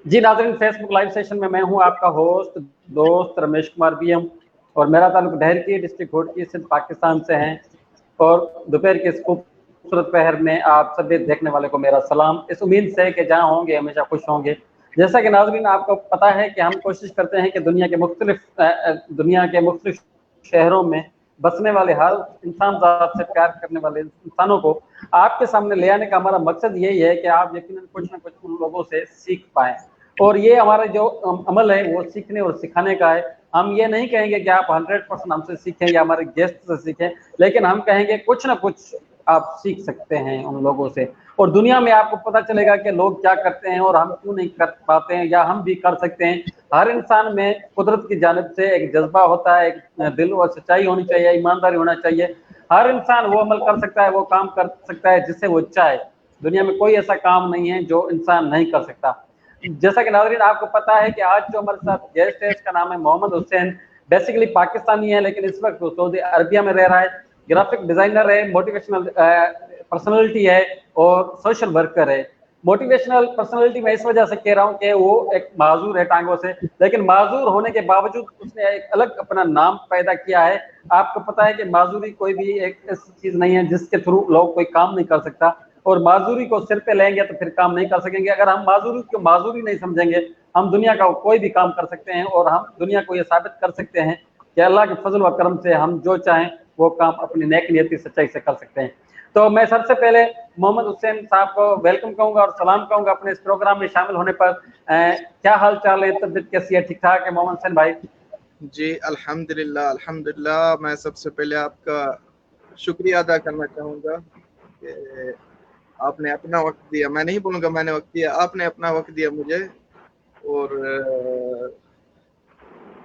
जी नाज़रीन, Facebook live session में मैं हूं आपका होस्ट दोस्त रमेश कुमार बीएम, और मेरा ताल्लुक डहर की डिस्ट्रिक्ट घोटकी सिंध पाकिस्तान से है। और दोपहर के इस खूबसूरत पहर में आप सभी देखने वाले को मेरा सलाम, इस उम्मीद से कि जहाँ होंगे हमेशा खुश होंगे। जैसा कि नाज़रीन आपको पता है कि हम कोशिश करते हैं कि दुनिया के मुख्तलिफ शहरों में बसने वाले हर इंसान ज़ात से प्यार करने वाले इंसानों को आपके सामने ले आने का हमारा मकसद यही है कि आप यकीनन कुछ न कुछ उन लोगों से सीख पाएं। और ये हमारा जो अमल है वो सीखने और सिखाने का है। हम ये नहीं कहेंगे कि आप 100% हमसे सीखें या हमारे गेस्ट से सीखें, लेकिन हम कहेंगे कुछ ना कुछ आप सीख सकते हैं उन लोगों से। और दुनिया में आपको पता चलेगा कि लोग क्या करते हैं और हम क्यों नहीं कर पाते हैं, या हम भी कर सकते हैं। हर इंसान में कुदरत की जानिब से एक जज्बा होता है, एक दिल और सच्चाई होनी चाहिए, ईमानदारी होना चाहिए। हर इंसान वो अमल कर सकता है, वो काम कर सकता है जिससे वो चाहे। दुनिया में कोई ऐसा काम नहीं है जो इंसान नहीं कर सकता। जैसा कि नाज़रीन आपको पता है कि आज जो हमारे साथ गेस्ट है इसका नाम है मोहम्मद हुसैन। बेसिकली पाकिस्तानी है, लेकिन इस वक्त वो सऊदी अरबिया में रह रहा है। ग्राफिक डिजाइनर है, मोटिवेशनल पर्सनैलिटी है और सोशल वर्कर है। मोटिवेशनल पर्सनैलिटी मैं इस वजह से कह रहा हूँ कि वो एक माजूर है टांगों से, लेकिन माजूर होने के बावजूद उसने एक अलग अपना नाम पैदा किया है। आपको पता है कि माजूरी कोई भी एक ऐसी चीज नहीं है जिसके थ्रू लोग कोई काम नहीं कर सकता, और माजूरी को सिर पे लेंगे तो फिर काम नहीं कर सकेंगे। अगर हम माजूरी को माजूरी नहीं समझेंगे, हम दुनिया का कोई भी काम कर सकते हैं, और हम दुनिया को ये साबित कर सकते हैं कि अल्लाह के फजल व करम से हम जो चाहें वो काम अपनी नेक नियति सच्चाई से कर सकते हैं। तो मैं सबसे पहले मोहम्मद हुसैन साहब को वेलकम कहूंगा और सलाम कहूंगा अपने इस प्रोग्राम में शामिल होने पर। क्या हाल चाल है, तबीयत कैसी है, ठीक ठाक है मोहम्मद हुसैन भाई? जी अल्हम्दुलिल्लाह अल्हम्दुलिल्लाह। मैं सबसे पहले आपका शुक्रिया अदा करना चाहूँगा कि आपने अपना वक्त दिया। मैं नहीं बोलूँगा मैंने वक्त दिया, आपने अपना वक्त दिया मुझे। और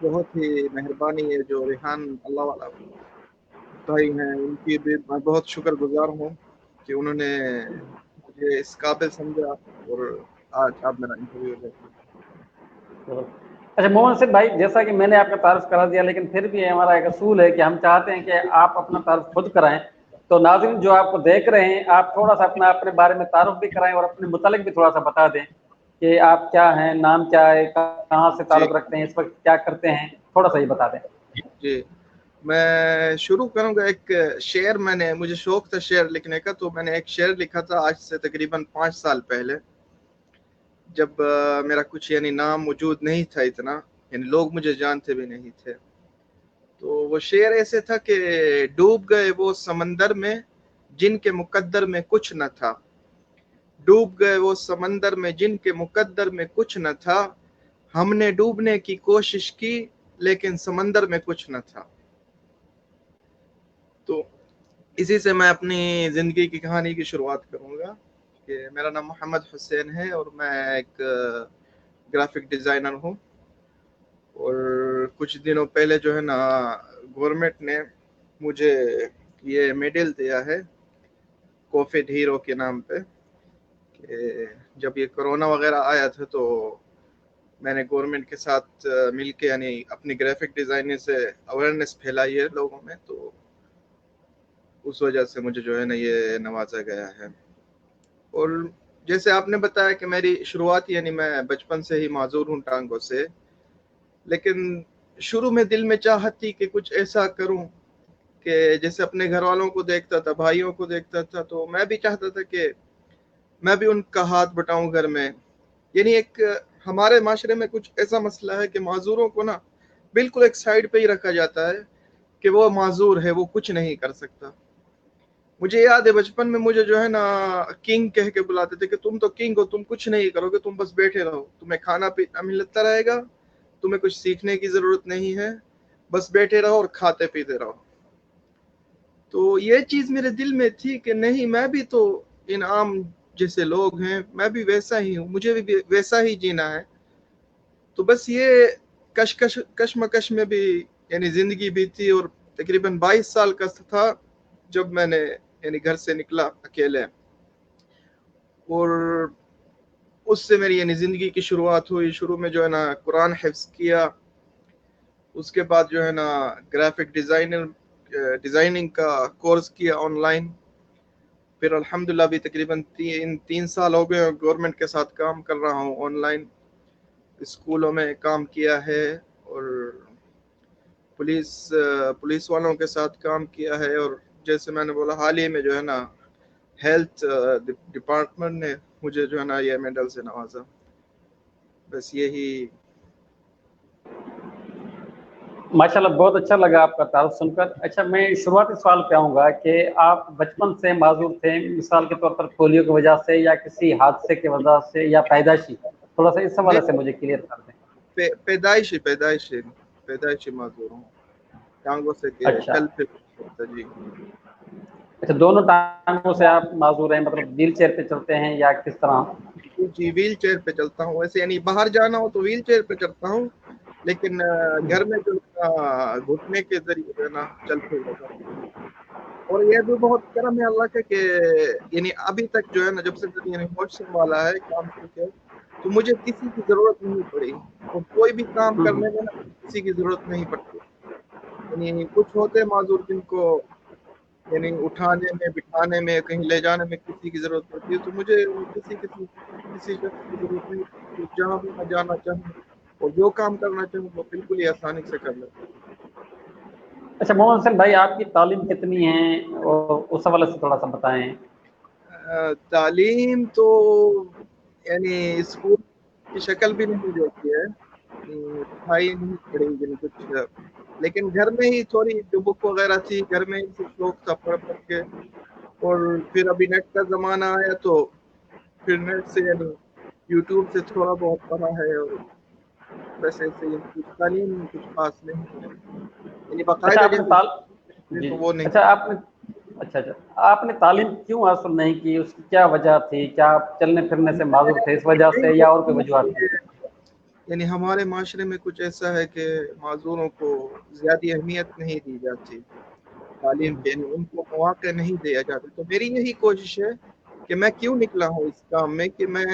बहुत ही मेहरबानी है जो रेहान अल्लाह वाला भाई हैं, उनकी भी मैं बहुत शुक्रगुजार हूँ कि उन्होंने मुझे इस काबिल समझा और आज आप मेरा इंटरव्यू लेते अच्छा मोहम्मद हुसैन भाई, जैसा कि मैंने आपका तारुफ करा दिया, लेकिन फिर भी हमारा एक असूल है कि हम चाहते हैं कि आप अपना तारुफ खुद कराएं। तो नाज़रीन जो आपको देख रहे हैं, आप थोड़ा सा अपने बारे में तारुफ भी कराएं और अपने मुतालिक भी थोड़ा सा बता दें कि आप क्या हैं, नाम क्या है, कहाँ से जी ताल्लुक़ रखते हैं, इस वक्त क्या करते हैं, थोड़ा सा ये बता दें। जी। मैं शुरू करूंगा एक शेर। मुझे शौक था शेर लिखने का, तो मैंने एक शेर लिखा था आज से तकरीबन 5 साल पहले, जब मेरा कुछ यानी नाम मौजूद नहीं था इतना, यानी लोग मुझे जानते भी नहीं थे। तो वो शेर ऐसे था कि डूब गए वो समंदर में जिनके मुकद्दर में कुछ न था, डूब गए वो समंदर में जिनके मुकद्दर में कुछ न था, हमने डूबने की कोशिश की लेकिन समंदर में कुछ न था। तो इसी से मैं अपनी ज़िंदगी की कहानी की शुरुआत करूँगा कि मेरा नाम मोहम्मद हुसैन है और मैं एक ग्राफिक डिज़ाइनर हूँ। और कुछ दिनों पहले जो है ना, गवर्नमेंट ने मुझे ये मेडल दिया है कोविड हीरो के नाम पे। कि जब ये कोरोना वगैरह आया था तो मैंने गवर्नमेंट के साथ मिलके यानी अपनी ग्राफिक डिज़ाइनिंग से अवेयरनेस फैलाई है लोगों में, तो उस वजह से मुझे जो है ना ये नवाजा गया है। और जैसे आपने बताया कि मेरी शुरुआत यानी मैं बचपन से ही माजूर हूँ टांगों से, लेकिन शुरू में दिल में चाहत थी कि कुछ ऐसा करूं कि जैसे अपने घर वालों को देखता था, भाइयों को देखता था, तो मैं भी चाहता था कि मैं भी उनका हाथ बटाऊं घर में। यानी एक हमारे माशरे में कुछ ऐसा मसला है कि माजूरों को ना बिल्कुल एक साइड पे ही रखा जाता है कि वो माजूर है, वो कुछ नहीं कर सकता। मुझे याद है बचपन में मुझे जो है ना किंग कह के बुलाते थे कि तुम तो किंग हो, तुम कुछ नहीं करोगे, तुम बस बैठे रहो, तुम्हें खाना पीना मिलता रहेगा, तुम्हें कुछ सीखने की जरूरत नहीं है, बस बैठे रहो और खाते पीते रहो। तो ये चीज मेरे दिल में थी कि नहीं, मैं भी तो इन आम जैसे लोग हैं, मैं भी वैसा ही हूँ, मुझे भी वैसा ही जीना है। तो बस ये कशमकश में भी यानी जिंदगी बीती और तकरीबन 22 साल का था जब मैंने यानी घर से निकला अकेले। और उससे मेरी यानी ज़िंदगी की शुरुआत हुई। शुरू में जो है ना कुरान हिफ्ज़ किया, उसके बाद जो है ना ग्राफिक डिज़ाइनिंग का कोर्स किया ऑनलाइन। फिर अल्हम्दुलिल्लाह भी तकरीबन तीन साल हो गए गवर्नमेंट के साथ काम कर रहा हूँ ऑनलाइन। स्कूलों में काम किया है और पुलिस वालों के साथ काम किया है, और जैसे मैंने बोला हाल ही में जो है ना हेल्थ डिपार्टमेंट ने मुझे जो है ना ये मेडल से नवाजा। बस यही। माशाल्लाह, बहुत अच्छा लगा आपका तारुफ सुनकर। अच्छा, मैं शुरुआती सवाल पे आऊँगा कि आप बचपन से माजूर थे, मिसाल के तौर पर पोलियो की वजह से या किसी हादसे की वजह से या पैदाइशी? थोड़ा सा इस हवाले से मुझे क्लियर कर दें। पैदाइशी माजूर हूँ, टांगों से के अच्छा चल फिर सकता जी। अच्छा, दोनों टांगों से आप माजूर हैं, मतलब व्हील चेयर पे चलते हैं या किस तरह? जी व्हील चेयर पे चलता हूँ, वैसे यानी बाहर जाना हो तो व्हील चेयर पे चलता हूँ, लेकिन घर में जो घुटने के जरिए जो है ना चल फिर लेता हूँ। और ये भी बहुत करम है अल्लाह का कि यानी अभी तक जो है ना जब से यानी होश संभाला है काम करके, तो मुझे किसी की जरूरत नहीं पड़ी, और कोई भी काम करने में ना किसी की जरूरत नहीं पड़ती। यानी कुछ होते माजूर जिनको यानी उठाने में, बिठाने में, कहीं ले जाने में किसी की जरूरत पड़ती है, तो मुझे किसी शख्स की जरूरत नहीं पड़ती। जहाँ भी मैं जाना चाहूँ और जो काम करना चाहूँ वो बिल्कुल ही आसानी से कर लेता हूँ। अच्छा मोहम्मद हसन भाई, आपकी तालीम कितनी है और उस हवाले से थोड़ा सा बताएं। तालीम तो यानी स्कूल की शक्ल भी नहीं देखी है, पढ़ाई नहीं पढ़ी यानी कुछ, लेकिन घर में ही थोड़ी जो बुक वगैरह थी घर में ही से शौक था पढ़ पढ़ के। और फिर अभी नेट का जमाना आया तो फिर नेट से यानी यूट्यूब से थोड़ा बहुत पढ़ा है, और बस ऐसे ही कुछ तालीम कुछ खास नहीं है, यानी अच्छा बाकायदा आपने जैसे ताल जी तो वो नहीं। अच्छा आपने अच्छा आपने तालीम क्यों हासिल नहीं की? उसकी क्या वजह थी? क्या आप चलने फिरने से माजूर थे इस वजह से या और कोई वजूहत थी? यानी हमारे माशरे में कुछ ऐसा है कि माजूरों को ज्यादा अहमियत नहीं दी जाती, तालीम के उनको मौके नहीं दिया जाता। तो मेरी यही कोशिश है कि मैं क्यों निकला हूँ इस काम में, कि मैं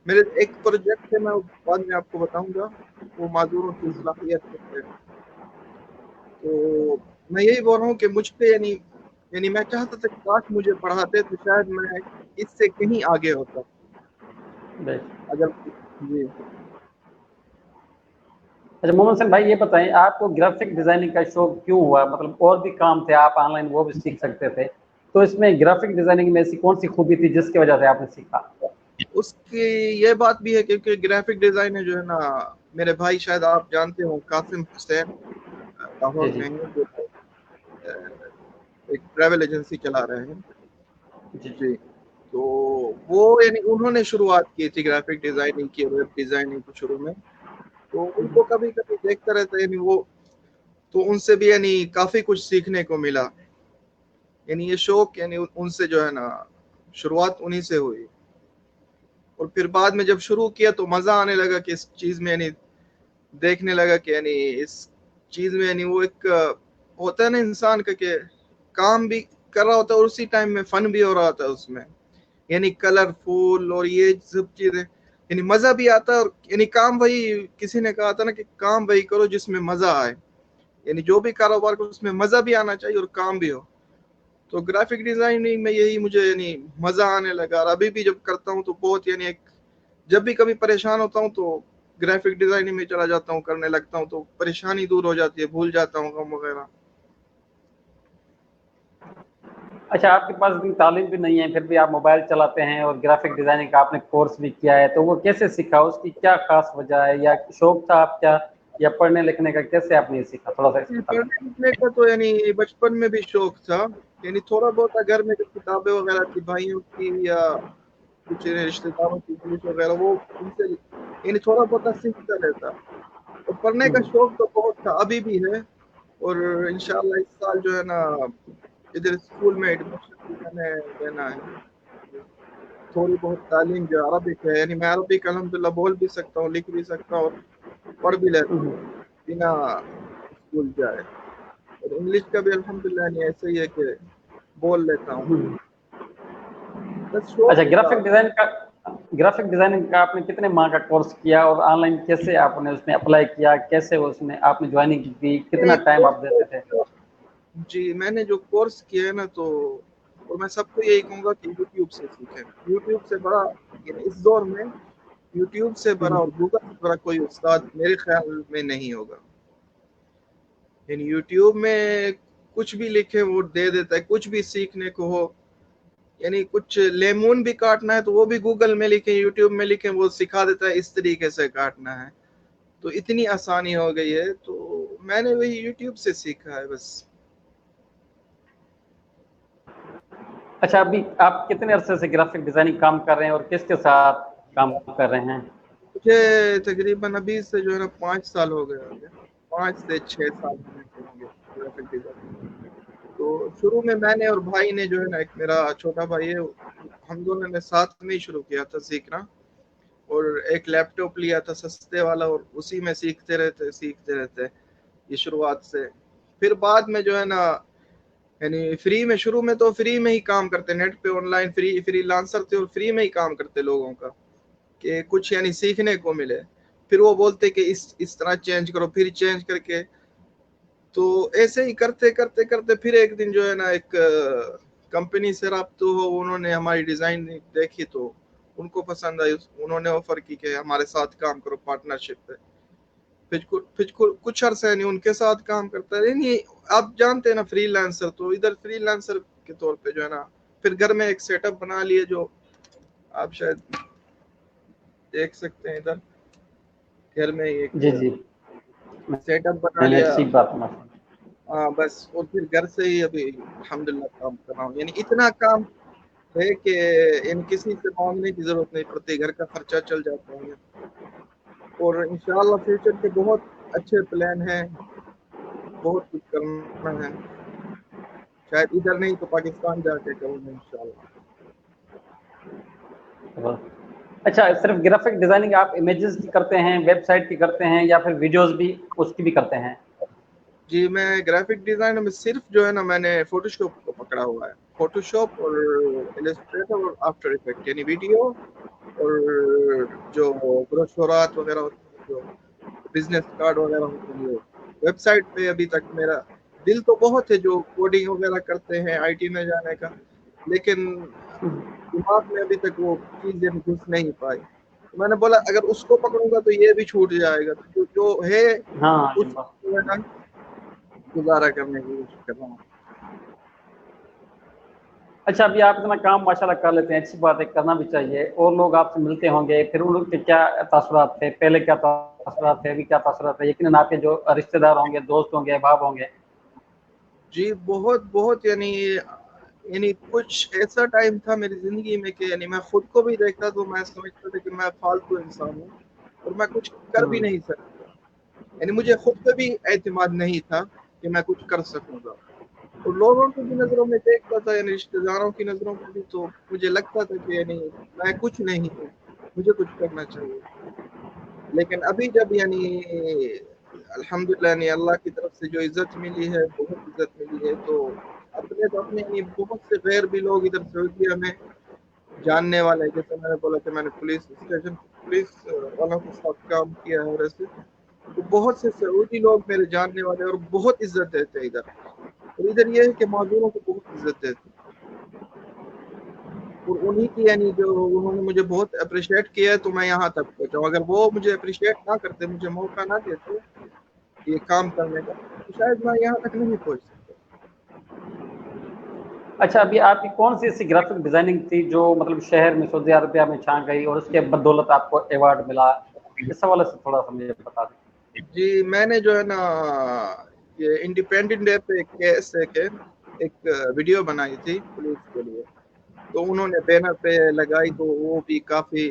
मेरे एक प्रोजेक्ट है, मैं बाद में आपको बताऊंगा, वो माजूरों की सलाहियत है। तो मैं यही बोल रहा हूँ कि मुझ पे यानी यानी मैं चाहता था कि काश मुझे पढ़ाते तो शायद मैं इससे कहीं आगे होता अगर। जी अच्छा मोहम्मद हसन भाई, ये बताएं आपको ग्राफिक डिजाइनिंग का शौक क्यों हुआ? मतलब और भी काम थे, आप ऑनलाइन वो भी सीख सकते थे, तो इसमें ग्राफिक डिजाइनिंग में ऐसी कौन सी खूबी थी जिसकी वजह से आपने सीखा? उसकी ये बात भी है क्योंकि ग्राफिक डिजाइनर जो है ना, मेरे भाई शायद आप जानते हो कासिम हुसैन, जी लाहौर जी में है, जो अ, एक ट्रैवल एजेंसी चला रहे हैं। जी जी, तो वो यानी उन्होंने शुरुआत की थी ग्राफिक डिजाइनिंग की, वेब डिजाइनिंग को शुरू में। तो उनको कभी कभी देखता रहता है यानी वो, तो उनसे भी यानी काफी कुछ सीखने को मिला। यानी ये शौक यानी उनसे जो है ना शुरुआत उन्हीं से हुई, और फिर बाद में जब शुरू किया तो मजा आने लगा कि इस चीज में यानी देखने लगा कि यानी इस चीज में यानी वो एक होता है ना इंसान का कि काम भी कर रहा होता है और उसी टाइम में फन भी हो रहा होता है उसमें, यानी कलरफुल और ये सब चीजें, यानी मजा भी आता है। और यानी काम वही, किसी ने कहा था ना कि काम वही करो जिसमें मजा आए, यानी जो भी कारोबार करो उसमें मजा भी आना चाहिए और काम भी हो। तो ग्राफिक डिजाइनिंग में यही मुझे यानी मजा आने लगा, और अभी भी जब करता हूँ तो बहुत यानी एक, जब भी कभी परेशान होता हूँ तो ग्राफिक डिजाइनिंग में चला जाता हूँ, करने लगता हूँ, तो परेशानी दूर हो जाती है, भूल जाता हूँ गम वगैरह। अच्छा, आपके पास इतनी तालीम भी नहीं है, फिर भी आप मोबाइल चलाते हैं और ग्राफिक डिजाइनिंग का आपने कोर्स भी किया है, तो वो कैसे सीखा? उसकी क्या खास वजह है, या शौक था आपका, या पढ़ने लिखने का? कैसे आपने ये सीखा? थोड़ा सा इसके बारे पढ़ने लिखने का तो यानी बचपन में भी शौक था, यानी थोड़ा बहुत घर में जो किताबें वगैरह थी भाइयों की या कुछ रिश्तेदारों की इंग्लिश वगैरह, वो उनसे यानी थोड़ा बहुत सीखता रहता। और पढ़ने का में। शौक तो बहुत था, अभी भी है। और इंशाल्लाह इस साल जो है ना इधर स्कूल में एडमिशन भी मैंने लेना है। थोड़ी बहुत तालीम जो अरबिक है, यानी मैं अरबिक अल्हम्दुलिल्लाह बोल भी सकता हूँ, लिख भी सकता हूँ और पढ़ भी लेता हूँ बिना स्कूल जाए। और इंग्लिश का भी अल्हम्दुलिल्लाह यानी ऐसे ही है कि बोल लेता हूँ। बस शौक अच्छा, था। ग्राफिक डिजाइनिंग का आपने कितने माह का कोर्स किया और ऑनलाइन कैसे आपने उसमें अप्लाई किया? कैसे उसमें आपने ज्वाइनिंग की? कितना टाइम आप देते थे? जी मैंने जो कोर्स किया है ना, तो और मैं सबको यही कहूँगा कि यूट्यूब से सीखें। यूट्यूब से बड़ा इस दौर में यूट्यूब से बड़ा और गूगल से बड़ा कोई उस्ताद मेरे ख्याल में नहीं होगा। यानी यूट्यूब में कुछ भी लिखे वो दे देता है, कुछ भी सीखने को हो, यानी कुछ लेमन भी काटना है तो वो भी गूगल में लिखे, यूट्यूब में लिखे, वो सिखा देता है इस तरीके से काटना है। तो इतनी आसानी हो गई है, तो मैंने वही यूट्यूब से सीखा है बस। अच्छा, अभी आप कितने अरसे से ग्राफिक डिजाइनिंग काम कर रहे हैं और किसके साथ काम कर रहे हैं? मुझे तकरीबन अभी से जो है ना 5 साल हो गए होंगे, 5 से 6 साल होंगे ग्राफिक डिजाइनिंग। तो शुरू में मैंने और भाई ने जो है ना, एक मेरा छोटा भाई है, हम दोनों ने साथ में ही शुरू किया था सीखना, और एक लैपटॉप लिया था सस्ते वाला, और उसी में सीखते रहते ये शुरुआत से। फिर बाद में जो है ना, यानी फ्री में, शुरू में तो फ्री में ही काम करते, नेट पे ऑनलाइन फ्रीलांसर थे और फ्री में ही काम करते लोगों का, कि कुछ यानी सीखने को मिले। फिर वो बोलते कि इस तरह चेंज करो, फिर चेंज करके, तो ऐसे ही करते करते करते फिर एक दिन जो है ना, एक कंपनी से राब्ता हो, उन्होंने हमारी डिजाइन देखी तो उनको पसंद आई, उन्होंने ऑफर की कि हमारे साथ काम करो पार्टनरशिप पे। फिर कुछ अरसे नहीं उनके साथ काम करता है। नहीं, आप जानते हैं ना फ्रीलांसर, तो इधर फ्रीलांसर के तौर पे जो है ना, फिर घर में एक सेटअप बना लिए, जो आप शायद देख सकते हैं इधर घर में एक जी जी, सेटअप बना नहीं लिया। अच्छी बात है। हाँ बस, और फिर घर से ही अभी अल्हम्दुलिल्लाह काम कर रहा हूँ। यानी इतना काम है कि इन किसी से मांगने की जरूरत नहीं पड़ती, घर का खर्चा चल जाता है। और इंशाल्लाह फ्यूचर के बहुत अच्छे प्लान हैं, बहुत कुछ करना है, शायद इधर नहीं तो पाकिस्तान जाके करूँगा इंशाल्लाह। अच्छा, सिर्फ ग्राफिक डिजाइनिंग आप इमेजेस की करते हैं, वेबसाइट की करते हैं, या फिर वीडियोस भी उसकी भी करते हैं? जी, मैं ग्राफिक डिजाइनर में सिर्फ जो है ना, मैंने फोटोशॉप को पकड़ा हुआ है। फोटोशॉप और इलस्ट्रेटर और आफ्टर इफेक्ट, यानी वीडियो और जो ब्रोशरात वगैरह होते हैं, जो बिजनेस कार्ड वगैरह होते हैं, वो वेबसाइट पे अभी तक मेरा दिल तो बहुत है, जो कोडिंग वगैरह करते हैं आईटी में जाने का, लेकिन दिमाग में अभी तक वो चीजें घुस नहीं पाई। तो मैंने बोला अगर उसको पकड़ूंगा तो ये भी छूट जाएगा, तो जो है हाँ, ये उस बात। जो है ना गुजारा करने की कोशिश कर रहा हूँ। अच्छा, अभी आप इतना काम माशाल्लाह कर लेते हैं, अच्छी बात है, करना भी चाहिए। और लोग आपसे मिलते होंगे, फिर उन लोग के क्या तासुरात थे, पहले क्या तासुरात थे, अभी क्या तासुरात है? यकीनन आपके जो रिश्तेदार होंगे, दोस्त होंगे, अहबाब होंगे। जी बहुत बहुत, यानी कुछ ऐसा टाइम था मेरी जिंदगी में कि यानी मैं खुद को भी देखता तो मैं समझता था कि मैं फालतू इंसान हूँ और मैं कुछ कर भी नहीं सकता। यानी मुझे खुद पे भी एतमाद नहीं था कि मैं कुछ कर सकूंगा, और लोगों की भी नजरों में देखता था, यानी रिश्तेदारों की नजरों में भी, तो मुझे लगता था कि यानी मैं कुछ नहीं हूँ, मुझे कुछ करना चाहिए। लेकिन अभी जब यानी अल्हम्दुलिल्लाह यानी अल्लाह की तरफ से जो इज्जत मिली है, बहुत इज्जत मिली है, तो अपने यानी बहुत से गैर भी लोग इधर सऊदीया में जानने वाले हैं। जैसे मैंने बोला कि मैंने पुलिस स्टेशन पुलिस वालों के साथ काम किया है, और ऐसे तो बहुत से सऊदी लोग मेरे जानने वाले हैं और बहुत इज्जत देते हैं इधर। और इधर ये है कि मजदूरों को बहुत इज्जत देते हैं, और उन्हीं की यानी जो उन्होंने मुझे बहुत अप्रिशिएट किया है, तो मैं यहाँ तक पहुँचा हूँ। अगर वो मुझे अप्रिशिएट ना करते, मुझे मौका ना देते ये काम करने का, तो शायद मैं यहाँ तक नहीं पहुँच सकता। अच्छा, अभी आपकी कौन सी ऐसी ग्राफिक डिजाइनिंग थी जो मतलब शहर में, सऊदी अरबिया में छा गई और उसके बदौलत आपको अवार्ड मिला? इस हवाले से थोड़ा सा मुझे बता दें। जी, मैंने जो है ना, ये इंडिपेंडेंट डे पे एक केस है कि एक वीडियो बनाई थी पुलिस के लिए, तो उन्होंने बैनर पे लगाई, तो वो भी काफी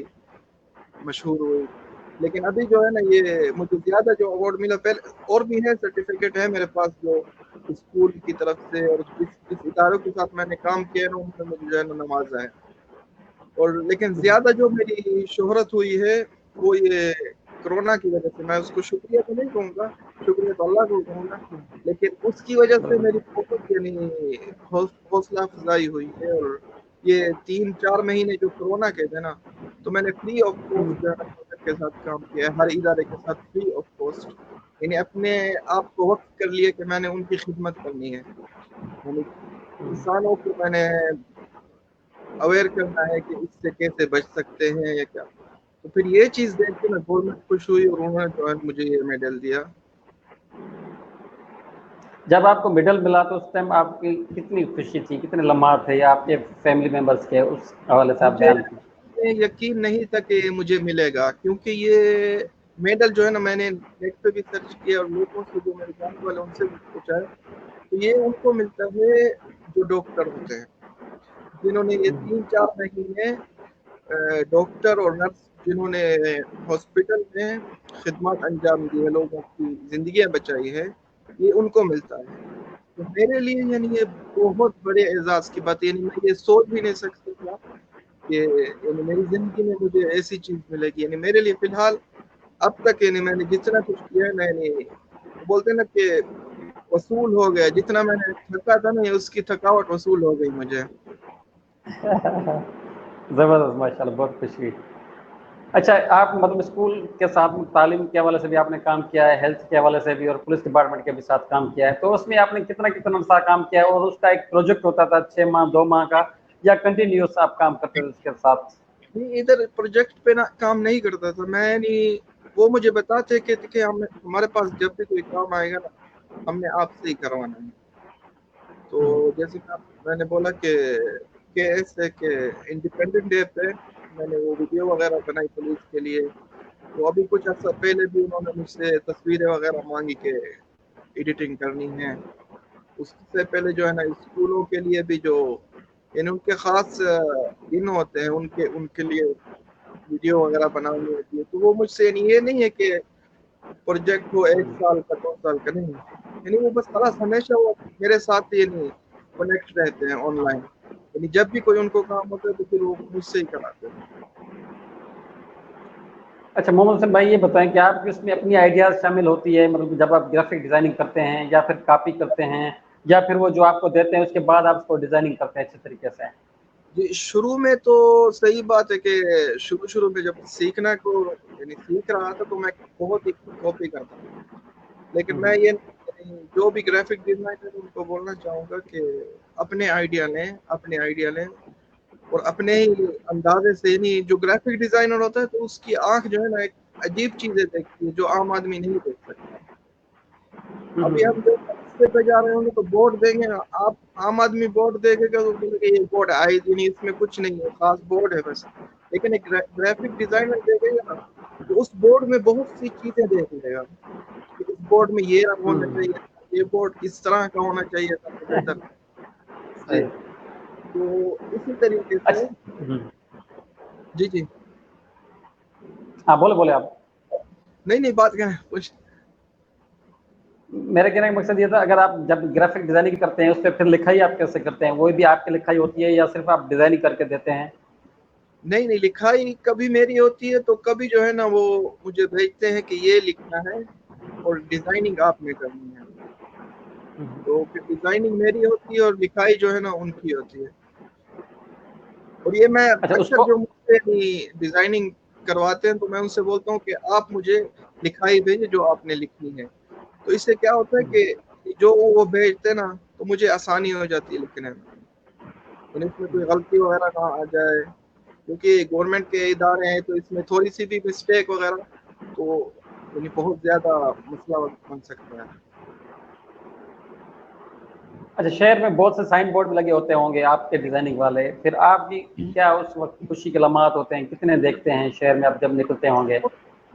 मशहूर हुई। लेकिन अभी जो है ना, ये मुझे ज्यादा जो अवार्ड मिला, पहले और भी है, सर्टिफिकेट है मेरे पास, जो स्कूल की तरफ से और जिस इदारों के साथ मैंने काम किया ना, उन्होंने मुझे जो है ना नवाजा है। और लेकिन ज्यादा जो मेरी शोहरत हुई है, वो ये कोरोना की वजह से। मैं उसको शुक्रिया तो नहीं कहूँगा, शुक्रिया तो अल्लाह को कहूँगा, लेकिन उसकी वजह से मेरी बहुत यानी हौसला अफजाई हुई है। और ये 3-4 महीने जो कोरोना के थे ना, तो मैंने फ्री ऑफ कॉस्ट जो है ना प्रोजेक्ट के साथ काम किया है, हर इदारे के साथ फ्री ऑफ कॉस्ट, यानी अपने आप को वक्त कर लिए कि मैंने उनकी खिदमत करनी है। यानी इंसानों को मैंने अवेयर करना है कि इससे कैसे बच सकते हैं या क्या। تو پھر یہ چیز دیکھ کے نا گورنمنٹ خوش ہوئی اور انہوں نے جو ہے مجھے یہ میڈل دیا. جب آپ کو میڈل ملا تو اس ٹائم آپ کی کتنی خوشی تھی, کتنے لمحات تھے آپ کے فیملی ممبرس کے, اس حوالے سے آپ بیان کیجیے. مجھے یقین نہیں تھا کہ مجھے ملے گا, کیونکہ یہ میڈل جو ہے نا میں نے نیٹ پہ بھی سرچ کیا اور لوگوں سے جو میرے جاننے والے ان سے بھی پوچھا ہے, تو یہ ان کو ملتا ہے جو ڈاکٹر ہوتے ہیں, جنہوں نے یہ 3-4 مہینے ڈاکٹر اور نرس جنہوں نے ہاسپٹل میں خدمات انجام دی ہے, لوگوں کی زندگیاں بچائی ہے, یہ ان کو ملتا ہے. تو میرے لیے یعنی یہ بہت بڑے اعزاز کی بات, یعنی میں یہ سوچ بھی نہیں سکتا تھا کہ یعنی میری زندگی میں مجھے ایسی چیز ملے گی. یعنی میرے لیے فی الحال اب تک یعنی میں نے جتنا کچھ کیا ہے نا, یعنی بولتے ہیں نا کہ وصول ہو گیا, جتنا میں نے تھکا تھا نا اس کی تھکاوٹ وصول ہو گئی مجھے. زبردست, ماشاء اللہ, بہت خوشی. اچھا, آپ مطلب اسکول کے ساتھ تعلیم کے حوالے سے بھی آپ نے کام کیا ہے, ہیلتھ کے حوالے سے بھی, اور پولیس ڈپارٹمنٹ کے بھی ساتھ کام کیا ہے, تو اس میں آپ نے کتنا سا کام کیا ہے, اور اس کا ایک پروجیکٹ ہوتا تھا 6 ماہ 2 ماہ کا, یا کنٹینیوس آپ کام کرتے تھے اس کے ساتھ؟ ادھر پروجیکٹ پہ کام نہیں کرتا تھا میں, یعنی وہ مجھے بتاتے کہ ہمارے پاس جب بھی کوئی کام آئے گا نا ہم نے آپ سے ہی کروانا ہے. تو جیسے میں نے بولا کہ ایسے کہ انڈیپینڈنٹ ڈے پہ میں نے وہ ویڈیو وغیرہ بنائی پولیس کے لیے, تو ابھی کچھ عرصہ پہلے بھی انہوں نے مجھ سے تصویریں وغیرہ مانگی کہ ایڈیٹنگ کرنی ہے. اس سے پہلے جو ہے نا اسکولوں کے لیے بھی جو یعنی ان کے خاص دن ہوتے ہیں ان کے لیے ویڈیو وغیرہ بنانی ہوتی ہے, تو وہ مجھ سے یہ نہیں ہے کہ پروجیکٹ ہو 1 سال کا 2 سال کا, نہیں, یعنی وہ بس خلاص ہمیشہ وہ میرے ساتھ یعنی کنیکٹ رہتے ہیں آن لائن, یعنی جب بھی کوئی ان کو کام ہوتا ہے تو پھر وہ مجھ سے ہی کراتے ہیں. اچھا محمد حسین بھائی, یہ بتائیں کہ آپ کی اس میں اپنی آئیڈیاز شامل ہوتی ہے, مطلب جب آپ گرافک ڈیزائننگ کرتے ہیں, یا پھر کاپی کرتے ہیں, یا پھر وہ جو آپ کو دیتے ہیں اس کے بعد آپ اس کو ڈیزائننگ کرتے ہیں اچھے طریقے سے؟ جی, شروع میں تو صحیح بات ہے کہ شروع میں جب سیکھنا کو یعنی سیکھ رہا تھا تو میں بہت ہی کاپی کرتا تھا, لیکن میں یہ جو بھی گرافک ڈیزائنر ان کو بولنا چاہوں گا کہ اپنے آئیڈیا لیں اور اپنے ہی اندازے سے. یعنی جو گرافک ڈیزائنر ہوتا ہے تو اس کی آنکھ جو ہے نا ایک عجیب چیزیں دیکھتی ہے جو عام آدمی نہیں دیکھ سکتا. ابھی ہم جو راستے پہ جا رہے ہوں گے تو بورڈ دیں گے, آپ عام آدمی بورڈ دیکھے گا تو بولے کہ یہ بورڈ آئی نہیں, اس میں کچھ نہیں ہے, خاص بورڈ ہے بس. لیکن ایک گرافک ڈیزائنر دیکھے گا نا تو اس بورڈ میں بہت سی چیزیں دیکھ لے گا کہ اس بورڈ میں یہ رنگ ہونا چاہیے, یہ بورڈ اس طرح کا ہونا چاہیے تھا بہتر. جی, تو اسی طریقے سے جی ہاں, بولے آپ. نہیں بات کیا ہے کچھ. میرے کہنے کا مقصد یہ تھا, اگر آپ جب گرافک ڈیزائننگ کرتے ہیں اس پہ پھر لکھائی آپ کیسے کرتے ہیں, وہ بھی آپ کی لکھائی ہوتی ہے یا صرف آپ ڈیزائننگ کر کے دیتے ہیں؟ نہیں, لکھائی کبھی میری ہوتی ہے تو کبھی جو ہے نا وہ مجھے بھیجتے ہیں کہ یہ لکھنا ہے اور ڈیزائننگ آپ نے کرنی ہے, تو پھر ڈیزائننگ میری ہوتی ہے اور لکھائی جو ہے نا ان کی ہوتی ہے. اور یہ میں اچھا, اس اکثر کو جو مجھ سے ڈیزائننگ کرواتے ہیں تو میں ان سے بولتا ہوں کہ آپ مجھے لکھائی بھیجیں جو آپ نے لکھنی ہے. تو اس سے کیا ہوتا ہے کہ جو وہ بھیجتے نا تو مجھے آسانی ہو جاتی ہے لکھنے میں, یعنی اس میں کوئی غلطی وغیرہ نہ آ جائے, کیونکہ گورنمنٹ کے ادارے ہیں تو اس میں تھوڑی سی بھی مسٹیک وغیرہ تو یعنی بہت زیادہ مسئلہ بن سکتا ہے. اچھا, شہر میں بہت سے سائن بورڈ لگے ہوتے ہوں گے آپ کے ڈیزائننگ والے, پھر آپ بھی کیا اس وقت خوشی کے لمحات ہوتے ہیں, کتنے دیکھتے ہیں شہر میں آپ جب نکلتے ہوں گے؟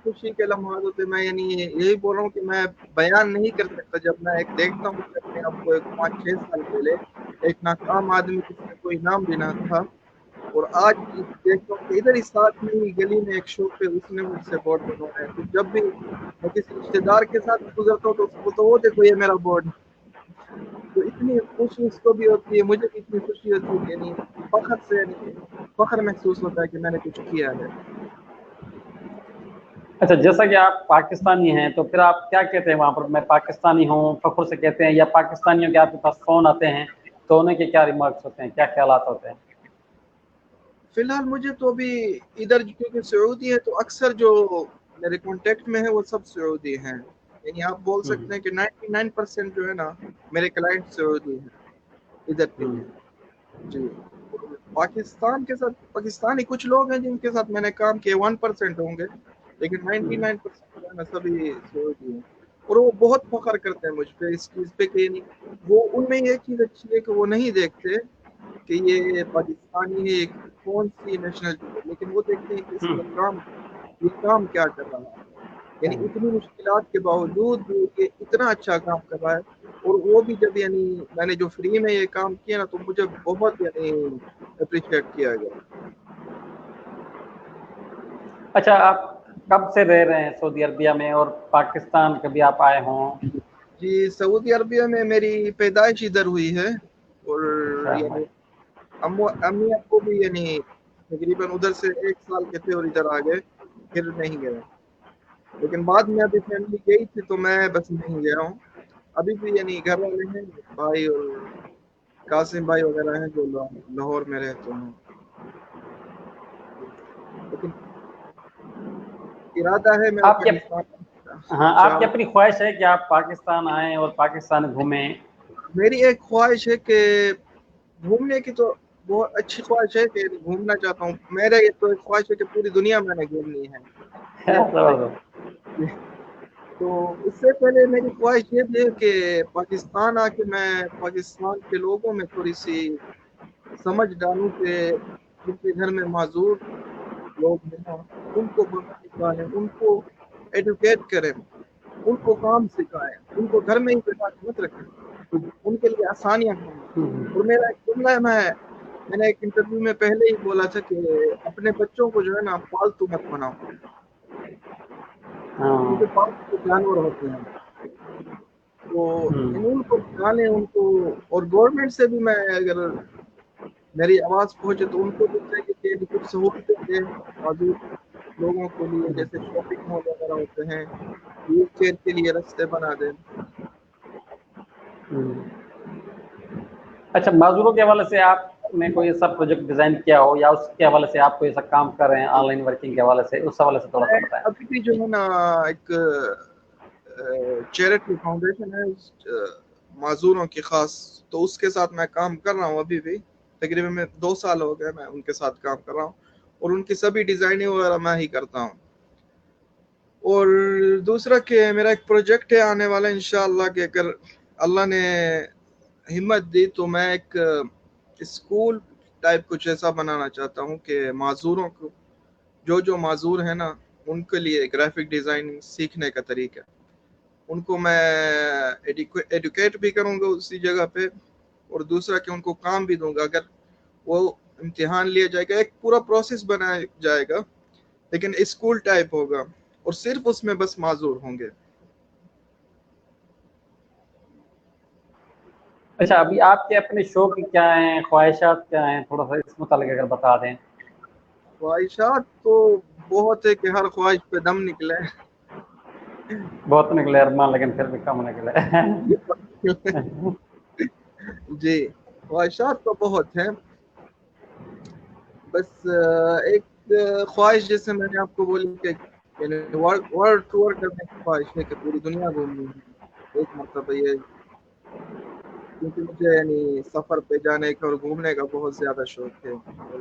خوشی کے لمحات ہوتے, میں یعنی یہی بول رہا ہوں کہ میں بیان نہیں کر سکتا. جب میں ایک دیکھتا ہوں کہ اپنے آپ کو 5-6 سال پہلے ایک ناکام آدمی جس میں کوئی نام بھی نہ تھا, اور آج دیکھتا ہوں کہ ادھر ہی ساتھ میں ہی گلی میں ایک شاپ پہ اس نے مجھ سے بورڈ بنوایا ہے, تو جب بھی میں کسی رشتے دار کے ساتھ گزرتا ہوں تو اس کو بولتا ہوں وہ دیکھو یہ میرا بورڈ. تو اتنی خوشی اس کو بھی ہوتی ہے, مجھے بھی اتنی خوشی ہوتی ہے کہ یعنی فخر محسوس ہوتا ہے کہ میں نے کچھ کیا ہے. اچھا, جیسا کہ آپ پاکستانی ہیں تو پھر آپ کیا کہتے ہیں وہاں پر, میں پاکستانی ہوں, فخر سے کہتے ہیں, یا پاکستانیوں کے آپ کے پاس فون آتے ہیں تو انہیں کے کیا ریمارکس ہوتے ہیں, کیا خیالات ہوتے ہیں؟ فی الحال مجھے تو ابھی ادھر کیونکہ سعودی ہے تو اکثر جو میرے کانٹیکٹ میں ہے وہ سب سعودی ہیں, یعنی آپ بول سکتے ہیں کہ 99% جو ہے نا میرے کلائنٹ سعودی ہیں ادھر کے لیے. جی, پاکستان کے ساتھ پاکستانی کچھ لوگ ہیں جن کے ساتھ میں نے کام کیا 1% ہوں گے، لیکن 99% جو ہے نا سبھی سعودی ہیں، اور وہ بہت فخر کرتے ہیں مجھ پہ اس چیز پہ کہ وہ ان میں یہ چیز اچھی ہے کہ وہ نہیں دیکھتے کہ یہ پاکستانی ہے کون سی نیشنلٹی ہے، لیکن وہ دیکھتے ہیں کہ اس کا کام کیا کر رہا ہے، یعنی اتنی مشکلات کے باوجود بھی یہ اتنا اچھا کام کر رہا ہے، اور وہ بھی جب یعنی میں نے جو فری میں یہ کام کیا نا تو مجھے بہت یعنی اپریشیٹ کیا گیا۔ اچھا، آپ کب سے رہ رہے ہیں سعودی عربیہ میں، اور پاکستان کبھی آپ آئے ہوں؟ جی سعودی عربیہ میں میری پیدائش ادھر ہوئی ہے، اور یعنی امی ابو بھی یعنی تقریباً ادھر سے 1 سال کے تھے اور ادھر آ گئے، پھر نہیں گئے، لیکن بعد میں ابھی فیملی گئی تھی تو میں بس نہیں گیا ہوں، ابھی بھی یعنی گھر والے ہیں بھائی اور قاسم بھائی وغیرہ ہیں جو لاہور میں رہتے ہیں، لیکن ارادہ ہے میرا آپ کے پاکستان۔ ہاں، آپ کی اپنی خواہش ہے کہ آپ پاکستان آئیں اور پاکستان گھومیں؟ میری ایک خواہش ہے کہ گھومنے کی تو بہت اچھی خواہش ہے کہ گھومنا چاہتا ہوں، میرا یہ تو ایک خواہش ہے کہ پوری دنیا میں نے گھومنی ہے، تو اس سے پہلے میری خواہش یہ تھی کہ پاکستان آ کے میں پاکستان کے لوگوں میں تھوڑی سی سمجھ ڈالوں کہ جن کے گھر میں معذور لوگ ہیں نا ان کو باہر نکالیں، ان کو ایڈوکیٹ کریں، ان کو کام سکھائیں، ان کو گھر میں ہی بیٹھا کے مت رکھیں، ان کے لیے آسانیاں کریں۔ اور میرا ایک جملہ ہے، میں نے ایک انٹرویو میں پہلے ہی بولا تھا کہ اپنے بچوں کو جو ہے نا پالتو مت بناؤ، کیونکہ پالتو جانور ہوتے ہیں، تو ان کو سکھانے، ان کو، اور گورنمنٹ سے بھی میں اگر میری آواز پہنچے تو ان کو بھی چاہیے کہ کچھ سہولتیں دیں معذور لوگوں کے لیے، جیسے شاپنگ مال وغیرہ ہوتے ہیں، ویل چیئر کے لیے رستے بنا دیں۔ اچھا، معذوروں کے حوالے سے آپ نے کوئی ایسا پروجیکٹ ڈیزائن کیا ہو، یا اس کے حوالے سے آپ کوئی ایسا کام کر رہے ہیں آن لائن ورکنگ کے حوالے سے، اس حوالے سے تھوڑا سا بتائیں۔ ابھی بھی جو ہے نا ایک چیریٹی فاؤنڈیشن ہے معذوروں کی خاص، تو اس کے ساتھ میں کام کر رہا ہوں، ابھی بھی تقریباً میں 2 سال ہو گئے میں ان کے ساتھ کام کر رہا ہوں، اور ان کی سبھی ڈیزائننگ وغیرہ میں ہی کرتا ہوں۔ اور دوسرا کہ میرا ایک پروجیکٹ ہے آنے والا انشاءاللہ کہ اگر اللہ نے ہمت دی تو میں ایک اسکول ٹائپ کچھ ایسا بنانا چاہتا ہوں کہ معذوروں کو، جو معذور ہیں نا ان کے لیے گرافک ڈیزائننگ سیکھنے کا طریقہ، ان کو میں ایڈوکیٹ بھی کروں گا اسی جگہ پہ، اور دوسرا کہ ان کو کام بھی دوں گا، اگر وہ امتحان لیا جائے گا، ایک پورا پروسیس بنایا جائے گا، لیکن اسکول ٹائپ ہوگا، اور صرف اس میں بس معذور ہوں گے۔ اچھا، ابھی آپ کے اپنے شوق کیا ہیں، خواہشات کیا ہیں، تھوڑا سا اس متعلق اگر بتا دیں۔ خواہشات تو بہت ہے کہ ہر خواہش پہ دم نکلے، بہت نکلے ارمان، لیکن پھر بھی کم نکلے۔ جی خواہشات تو بہت ہیں، بس ایک خواہش جیسے میں نے آپ کو بولی کہ ورلڈ ٹور کرنے کی خواہش ہے کہ پوری دنیا گھومنی ہے ایک مرتبہ، یہ کیونکہ مجھے یعنی سفر پہ جانے کا اور گھومنے کا بہت زیادہ شوق ہے، اور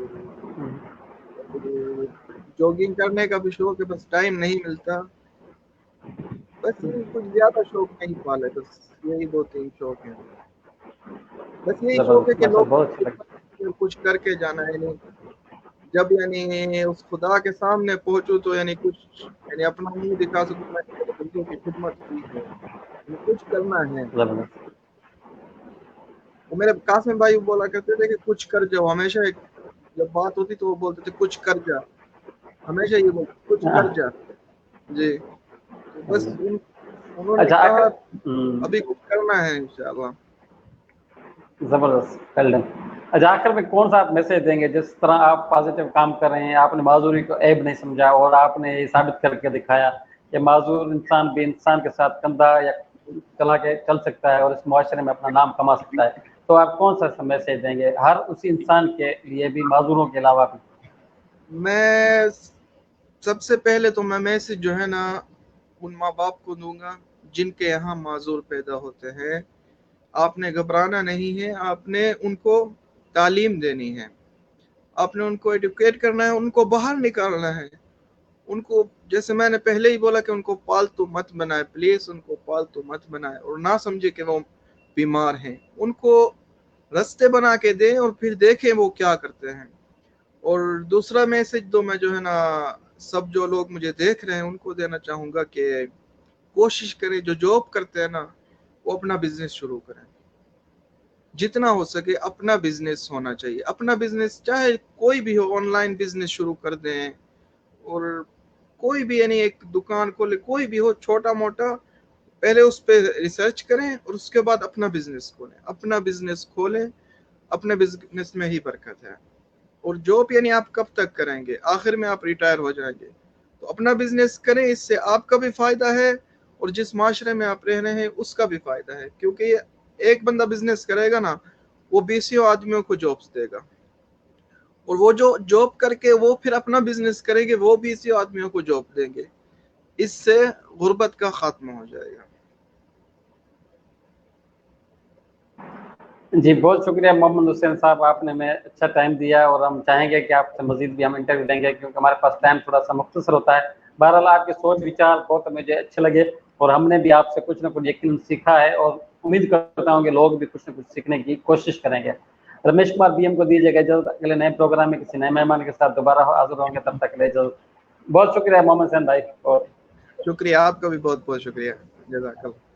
جوگنگ کرنے کا بھی شوق ہے، بس ٹائم نہیں ملتا، بس یہ کچھ زیادہ شوق نہیں پالے، بس یہی 2-3 شوق ہیں، بس یہی شوق ہے کہ لوگ کچھ کر کے جانا ہے، یعنی جب یعنی اس خدا کے سامنے پہنچوں تو یعنی کچھ یعنی اپنا منہ دکھا سکوں، میں نے بندوں کی خدمت کی ہے، یعنی کچھ کرنا ہے۔ وہ میرے قاسم بھائی بولا کرتے تھے کہ کچھ کر جاؤ، ہمیشہ جب بات ہوتی تو وہ بولتے تھے کچھ کر جا، ہمیشہ یہ بولتے کچھ کر جا۔ جی تو بس انہوں نے کہا ابھی کچھ کرنا ہے انشاءاللہ۔ زبردست، ویل ڈن۔ اچھا، آخر میں کون سا آپ میسج دیں گے؟ جس طرح آپ پازیٹیو کام کر رہے ہیں، آپ نے معذوری کو عیب نہیں سمجھا، اور آپ نے یہ ثابت کر کے دکھایا کہ معذور انسان بھی انسان کے ساتھ کندھا یا چلا کے چل سکتا ہے اور اس معاشرے میں اپنا نام کما سکتا ہے، تو آپ کون سا میسج دیں گے ہر اسی انسان کے لیے بھی، معذوروں کے علاوہ بھی؟ میں سب سے پہلے تو میں میسج جو ہے نا ان ماں باپ کو دوں گا جن کے یہاں معذور پیدا ہوتے ہیں، آپ نے گھبرانا نہیں ہے، آپ نے ان کو تعلیم دینی ہے، آپ نے ان کو ایڈوکیٹ کرنا ہے, ان کو باہر نکالنا ہے. ان کو جیسے میں نے پہلے ہی بولا کہ ان کو پالتو مت بنائے, پلیز ان کو پالتو مت بنائے, اور نہ سمجھے کہ وہ بیمار ہیں. ان کو رستے بنا کے دیں اور پھر دیکھیں وہ کیا کرتے ہیں. اور دوسرا میسج تو میں جو ہے نا سب جو لوگ مجھے دیکھ رہے ہیں ان کو دینا چاہوں گا کہ کوشش کریں, جو جاب کرتے ہیں نا وہ اپنا بزنس شروع کریں. جتنا ہو سکے اپنا بزنس ہونا چاہیے. اپنا بزنس چاہے کوئی بھی ہو, آن لائن بزنس شروع کر دیں, اور کوئی بھی یعنی ایک دکان کھولے, کوئی بھی ہو چھوٹا موٹا, پہلے اس پہ ریسرچ کریں اور اس کے بعد اپنا بزنس کھولیں. اپنا بزنس کھولیں, اپنے بزنس میں ہی برکت ہے. اور جاب یعنی آپ کب تک کریں گے, آخر میں آپ ریٹائر ہو جائیں گے. تو اپنا بزنس کریں, اس سے آپ کا بھی فائدہ ہے اور جس معاشرے میں آپ رہ رہے ہیں اس کا بھی فائدہ ہے. کیونکہ ایک بندہ بزنس کرے گا نا وہ 20 آدمیوں کو جابس دے گا, اور وہ جو جاب کر کے وہ پھر اپنا بزنس کریں گے وہ 20 آدمیوں کو جاب دیں گے. اس سے غربت کا خاتمہ ہو جائے گا. جی بہت شکریہ محمد حسین صاحب, آپ نے ہمیں اچھا ٹائم دیا, اور ہم چاہیں گے کہ آپ سے مزید بھی ہم انٹرویو لیں گے کیونکہ ہمارے پاس ٹائم تھوڑا سا مختصر ہوتا ہے. بہرحال آپ کے سوچ وچار بہت مجھے اچھے لگے, اور ہم نے بھی آپ سے کچھ نہ کچھ یقیناً سیکھا ہے, اور امید کرتا ہوں کہ لوگ بھی کچھ نہ کچھ سیکھنے کی کوشش کریں گے. رمیش کمار بی ایم کو دیجیے گا اجازت. اگلے نئے پروگرام میں کسی نئے مہمان کے ساتھ دوبارہ حاضر ہوں گے, تب تک کے لیے اجازت. بہت شکریہ محمد حسین بھائی. اور شکریہ, آپ کا بھی بہت بہت شکریہ. جزاک اللہ.